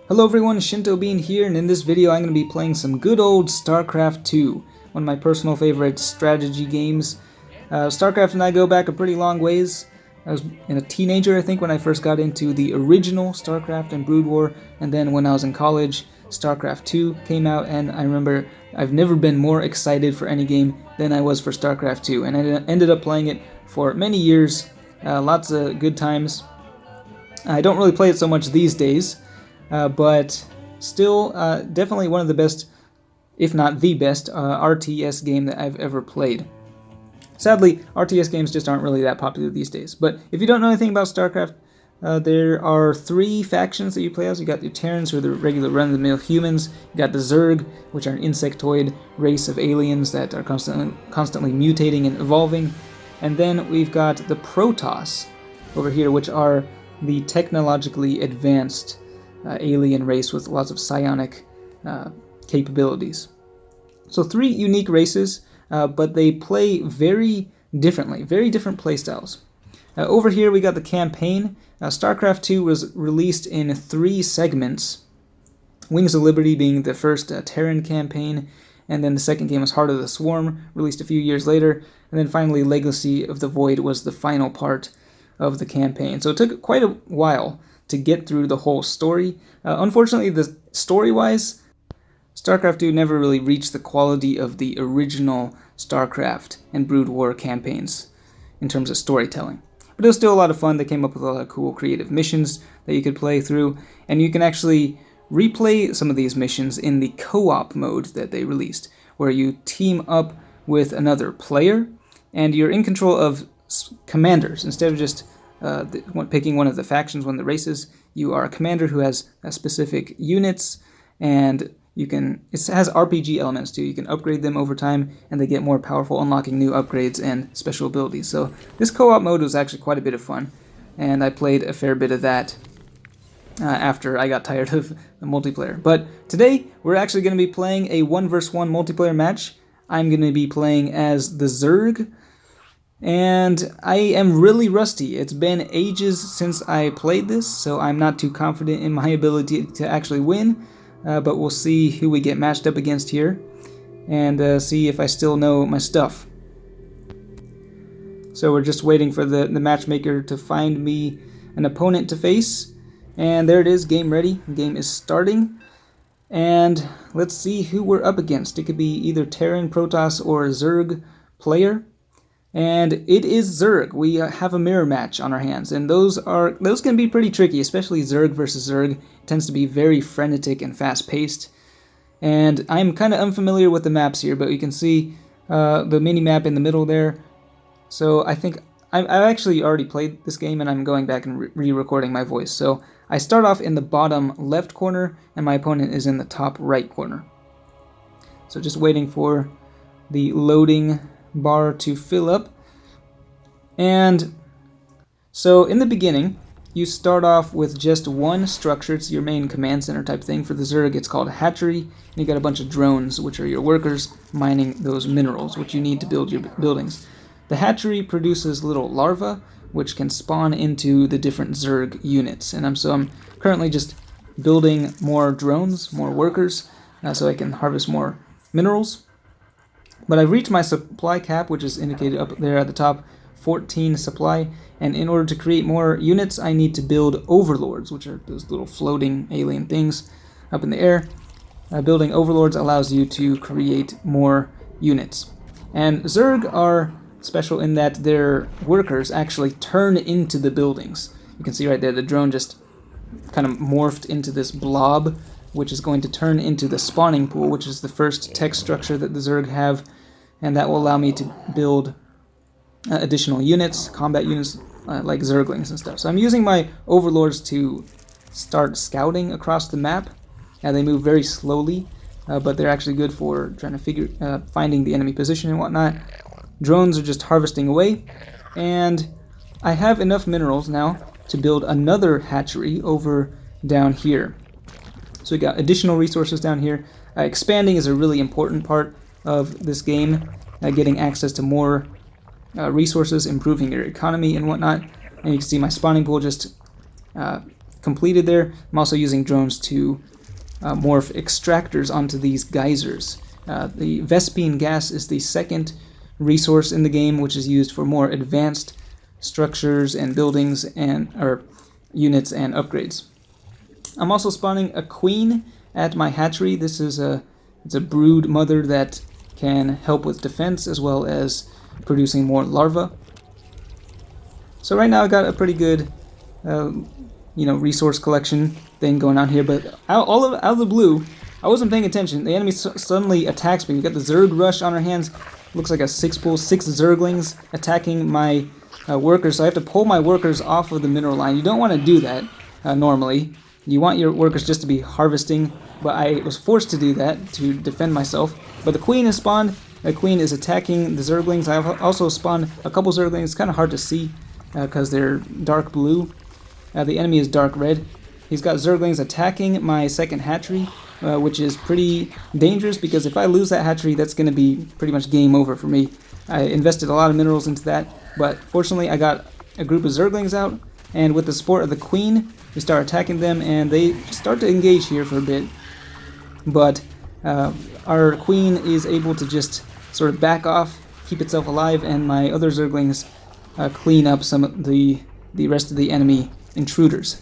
Hello everyone, Shinto Bean here, and in this video I'm going to be playing some good old Starcraft 2, one of my personal favorite strategy games. Starcraft and I go back a pretty long ways. I was a teenager, I think, when I first got into the original Starcraft and Brood War, and then when I was in college, Starcraft 2 came out, and I remember I've never been more excited for any game than I was for Starcraft 2, and I ended up playing it for many years, lots of good times. I don't really play it so much these days, but still definitely one of the best, if not the best, RTS game that I've ever played. Sadly, RTS games just aren't really that popular these days. But if you don't know anything about StarCraft, there are three factions that you play as. You got the Terrans, who are the regular run-of-the-mill humans. You got the Zerg, which are an insectoid race of aliens that are constantly mutating and evolving. And then we've got the Protoss over here, which are the technologically advanced alien race with lots of psionic capabilities. So three unique races, but they play very differently, very different playstyles. Over here we got the campaign. StarCraft 2 was released in three segments. Wings of Liberty being the first Terran campaign, and then the second game was Heart of the Swarm, released a few years later, and then finally Legacy of the Void was the final part of the campaign. So it took quite a while to get through the whole story. Unfortunately, the story-wise, StarCraft 2 never really reached the quality of the original StarCraft and Brood War campaigns in terms of storytelling. But it was still a lot of fun. They came up with a lot of cool creative missions that you could play through, and you can actually replay some of these missions in the co-op mode that they released, where you team up with another player, and you're in control of commanders instead of just picking one of the factions, one of the races. You are a commander who has specific units, and it has RPG elements too. You can upgrade them over time, and they get more powerful, unlocking new upgrades and special abilities. So this co-op mode was actually quite a bit of fun, and I played a fair bit of that after I got tired of the multiplayer. But today we're actually going to be playing a 1 vs 1 multiplayer match. I'm going to be playing as the Zerg, and I am really rusty. It's been ages since I played this, so I'm not too confident in my ability to actually win, but we'll see who we get matched up against here, and see if I still know my stuff. So we're just waiting for the matchmaker to find me an opponent to face, and there it is, game ready. The game is starting, and let's see who we're up against. It could be either Terran, Protoss, or a Zerg player. And it is Zerg. We have a mirror match on our hands, and those can be pretty tricky, especially Zerg versus Zerg. It tends to be very frenetic and fast-paced. And I'm kind of unfamiliar with the maps here, but you can see the mini-map in the middle there. So I think I've actually already played this game, and I'm going back and re-recording my voice. So I start off in the bottom left corner, and my opponent is in the top right corner. So just waiting for the loading bar to fill up. And so in the beginning you start off with just one structure. It's your main command center type thing. For the Zerg it's called a hatchery, and you got a bunch of drones, which are your workers mining those minerals which you need to build your buildings. The hatchery produces little larvae which can spawn into the different Zerg units, and I'm currently just building more drones, more workers, so I can harvest more minerals. But I've reached my supply cap, which is indicated up there at the top, 14 supply, and in order to create more units, I need to build overlords, which are those little floating alien things up in the air. Building overlords allows you to create more units. And Zerg are special in that their workers actually turn into the buildings. You can see right there, the drone just kind of morphed into this blob, which is going to turn into the spawning pool, which is the first tech structure that the Zerg have, and that will allow me to build additional units, combat units, like Zerglings and stuff. So I'm using my overlords to start scouting across the map. They move very slowly, but they're actually good for trying to finding the enemy position and whatnot. Drones are just harvesting away, and I have enough minerals now to build another hatchery over down here. So we got additional resources down here. Expanding is a really important part of this game, getting access to more resources, improving your economy and whatnot. And you can see my spawning pool just completed there. I'm also using drones to morph extractors onto these geysers. The Vespine gas is the second resource in the game, which is used for more advanced structures and buildings or units and upgrades. I'm also spawning a queen at my hatchery. This is it's a brood mother that can help with defense as well as producing more larvae. So right now I got a pretty good resource collection thing going on here, but out of the blue, I wasn't paying attention. The enemy suddenly attacks me. We got the Zerg rush on our hands. Looks like a 6-pool, 6 Zerglings attacking my workers. So I have to pull my workers off of the mineral line. You don't want to do that normally. You want your workers just to be harvesting, but I was forced to do that to defend myself. But the queen has spawned. The queen is attacking the Zerglings. I've also spawned a couple Zerglings. It's kind of hard to see because they're dark blue. The enemy is dark red. He's got Zerglings attacking my second hatchery, which is pretty dangerous because if I lose that hatchery, that's going to be pretty much game over for me. I invested a lot of minerals into that, but fortunately I got a group of Zerglings out, and with the support of the queen, we start attacking them, and they start to engage here for a bit. But our queen is able to just sort of back off, keep itself alive, and my other Zerglings clean up some of the rest of the enemy intruders.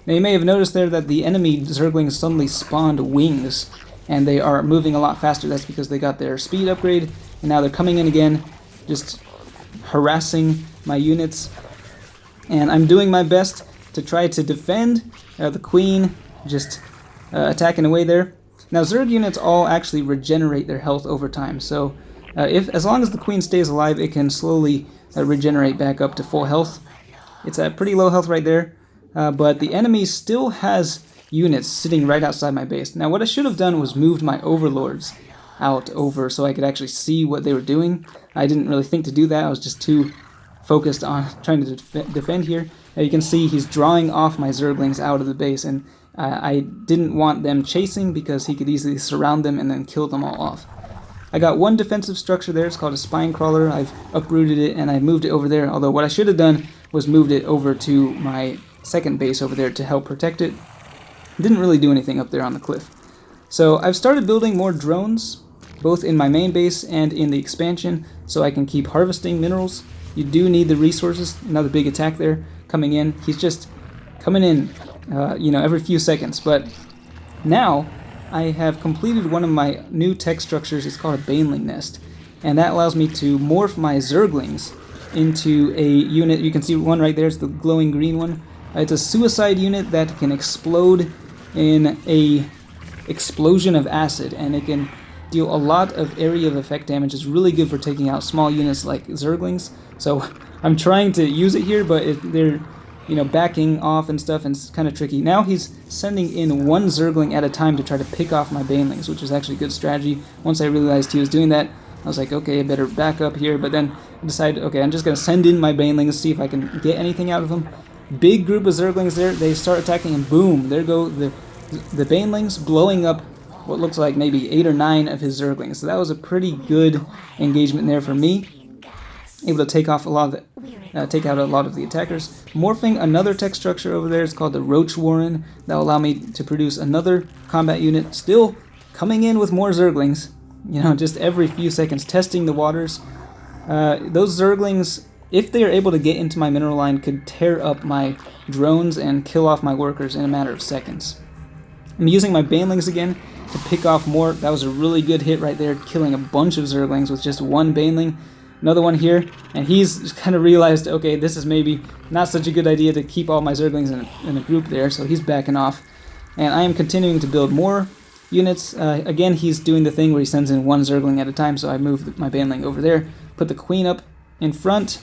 Now you may have noticed there that the enemy Zerglings suddenly spawned wings, and they are moving a lot faster. That's because they got their speed upgrade, and now they're coming in again, just harassing my units. And I'm doing my best to try to defend the queen, just attacking away there. Now Zerg units all actually regenerate their health over time, so as long as the queen stays alive, it can slowly regenerate back up to full health. It's at pretty low health right there. But the enemy still has units sitting right outside my base. Now what I should have done was moved my overlords over so I could actually see what they were doing. I didn't really think to do that. I was just too focused on trying to defend here. You can see he's drawing off my Zerglings out of the base, and I didn't want them chasing because he could easily surround them and then kill them all off. I got one defensive structure there. It's called a spine crawler. I've uprooted it and I moved it over there, although what I should have done was moved it over to my second base over there to help protect it. Didn't really do anything up there on the cliff. So I've started building more drones, both in my main base and in the expansion, so I can keep harvesting minerals. You do need the resources. Another big attack there coming in. He's just coming in, every few seconds. But now I have completed one of my new tech structures. It's called a baneling nest, and that allows me to morph my Zerglings into a unit. You can see one right there. It's the glowing green one. It's a suicide unit that can explode in a explosion of acid, and it can deal a lot of area of effect damage. It's really good for taking out small units like Zerglings. So I'm trying to use it here, but they're backing off and stuff, and it's kind of tricky. Now he's sending in one Zergling at a time to try to pick off my banelings, which is actually a good strategy. Once I realized he was doing that, I was like, okay, I better back up here. But then I decided, okay, I'm just going to send in my banelings, see if I can get anything out of them. Big group of Zerglings there. They start attacking, and boom, there go the banelings, blowing up what looks like maybe 8 or 9 of his Zerglings. So that was a pretty good engagement there for me. Able to take off take out a lot of the attackers. Morphing another tech structure over there is called the Roach Warren. That will allow me to produce another combat unit. Still coming in with more Zerglings. Just every few seconds, testing the waters. Those Zerglings, if they are able to get into my mineral line, could tear up my drones and kill off my workers in a matter of seconds. I'm using my banelings again to pick off more. That was a really good hit right there, killing a bunch of Zerglings with just one baneling. Another one here, and he's kind of realized, okay, this is maybe not such a good idea to keep all my Zerglings in a group there, so he's backing off. And I am continuing to build more units. Again, he's doing the thing where he sends in one Zergling at a time, so I moved my baneling over there, put the queen up in front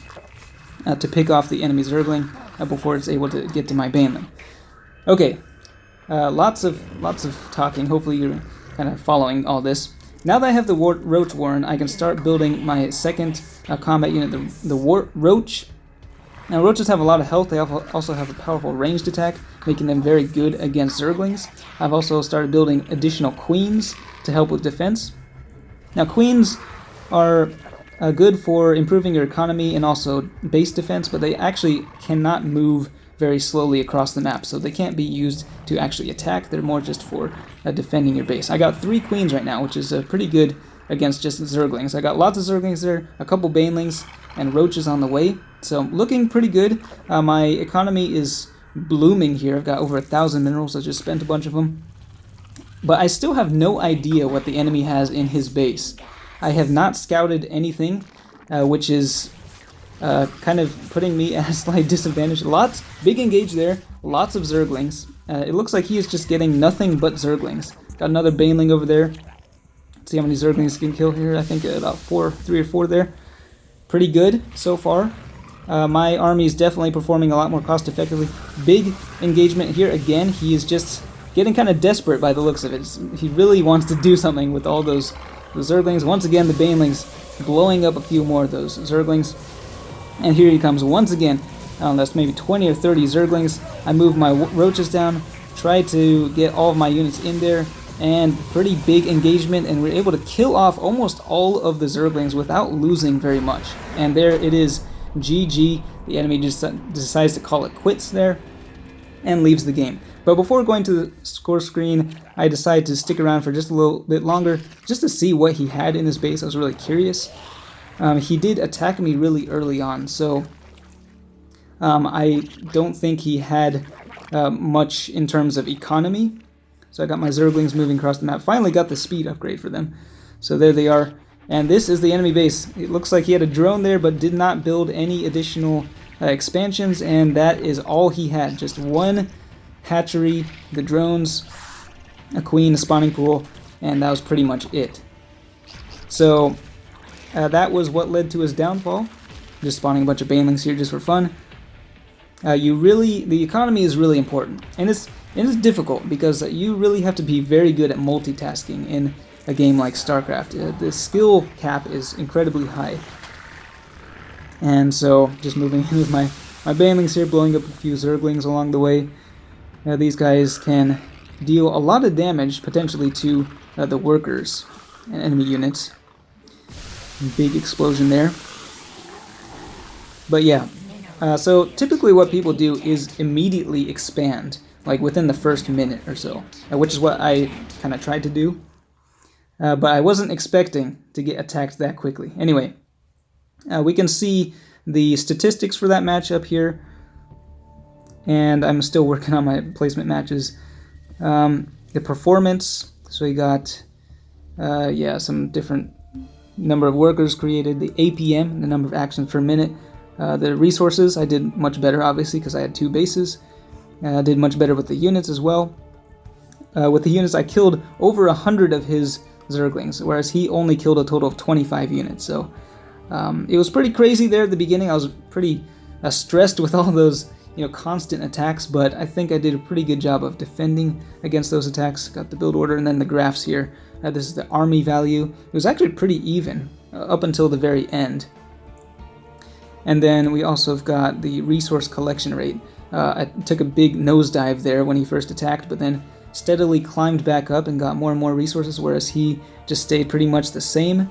to pick off the enemy Zergling before it's able to get to my baneling. Okay, lots of talking. Hopefully you're kind of following all this. Now that I have the Roach Warren, I can start building my second combat unit, the Roach. Now, Roaches have a lot of health. They also have a powerful ranged attack, making them very good against Zerglings. I've also started building additional Queens to help with defense. Now, Queens are good for improving your economy and also base defense, but they actually cannot move very slowly across the map, so they can't be used to actually attack. They're more just for defending your base. I got 3 queens right now, which is pretty good against just zerglings. I got lots of zerglings there, a couple banelings, and roaches on the way, so looking pretty good. My economy is blooming here. I've got over 1,000 minerals. I just spent a bunch of them. But I still have no idea what the enemy has in his base. I have not scouted anything, which is kind of putting me at a slight disadvantage. Big engage there, lots of zerglings. It looks like he is just getting nothing but zerglings. Got another baneling over there. Let's see how many zerglings he can kill here. I think about 3 or 4 there. Pretty good so far. My army is definitely performing a lot more cost effectively. Big engagement here again. He is just getting kind of desperate by the looks of it. He really wants to do something with all those zerglings. Once again, the banelings blowing up a few more of those zerglings. And here he comes once again. I don't know, that's maybe 20 or 30 zerglings. I move my roaches down, try to get all of my units in there, and pretty big engagement, and we're able to kill off almost all of the zerglings without losing very much. And there it is, GG. The enemy just decides to call it quits there and leaves the game. But before going to the score screen, I decided to stick around for just a little bit longer, just to see what he had in his base. I was really curious. He did attack me really early on, so I don't think he had much in terms of economy. So I got my zerglings moving across the map. Finally got the speed upgrade for them. So there they are. And this is the enemy base. It looks like he had a drone there, but did not build any additional expansions, and that is all he had. Just one hatchery, the drones, a queen, a spawning pool, and that was pretty much it. So that was what led to his downfall. Just spawning a bunch of banelings here just for fun. The economy is really important, and it's difficult because you really have to be very good at multitasking in a game like Starcraft. The skill cap is incredibly high. And so, just moving in with my banelings here, blowing up a few zerglings along the way. These guys can deal a lot of damage, potentially, to the workers and enemy units. Big explosion there. But yeah, so typically what people do is immediately expand, like within the first minute or so, which is what I kind of tried to do. But I wasn't expecting to get attacked that quickly. Anyway, we can see the statistics for that match up here, and I'm still working on my placement matches. The performance, so we got some different number of workers created, the APM, the number of actions per minute, the resources. I did much better, obviously, because I had 2 bases. I did much better with the units as well. With the units, I killed over 100 of his zerglings, whereas he only killed a total of 25 units. So it was pretty crazy there at the beginning. I was pretty stressed with all those constant attacks, but I think I did a pretty good job of defending against those attacks. Got the build order, and then the graphs here. This is the army value. It was actually pretty even up until the very end. And then we also have got the resource collection rate. I took a big nosedive there when he first attacked, but then steadily climbed back up and got more and more resources, whereas he just stayed pretty much the same.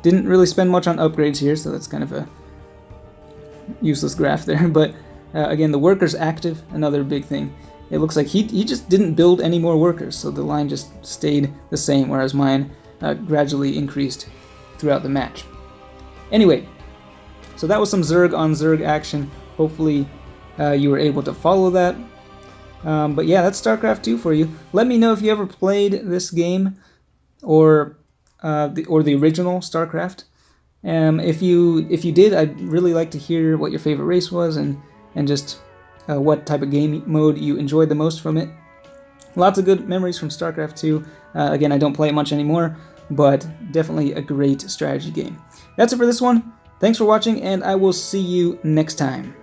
Didn't really spend much on upgrades here, so that's kind of a useless graph there. But again, the workers active, another big thing. It looks like he just didn't build any more workers, so the line just stayed the same, whereas mine gradually increased throughout the match. Anyway, so that was some Zerg on Zerg action. Hopefully you were able to follow that. But yeah, that's StarCraft 2 for you. Let me know if you ever played this game or the original StarCraft. If you did, I'd really like to hear what your favorite race was and just what type of game mode you enjoyed the most from it. Lots of good memories from StarCraft 2. Again, I don't play it much anymore, but definitely a great strategy game. That's it for this one. Thanks for watching, and I will see you next time.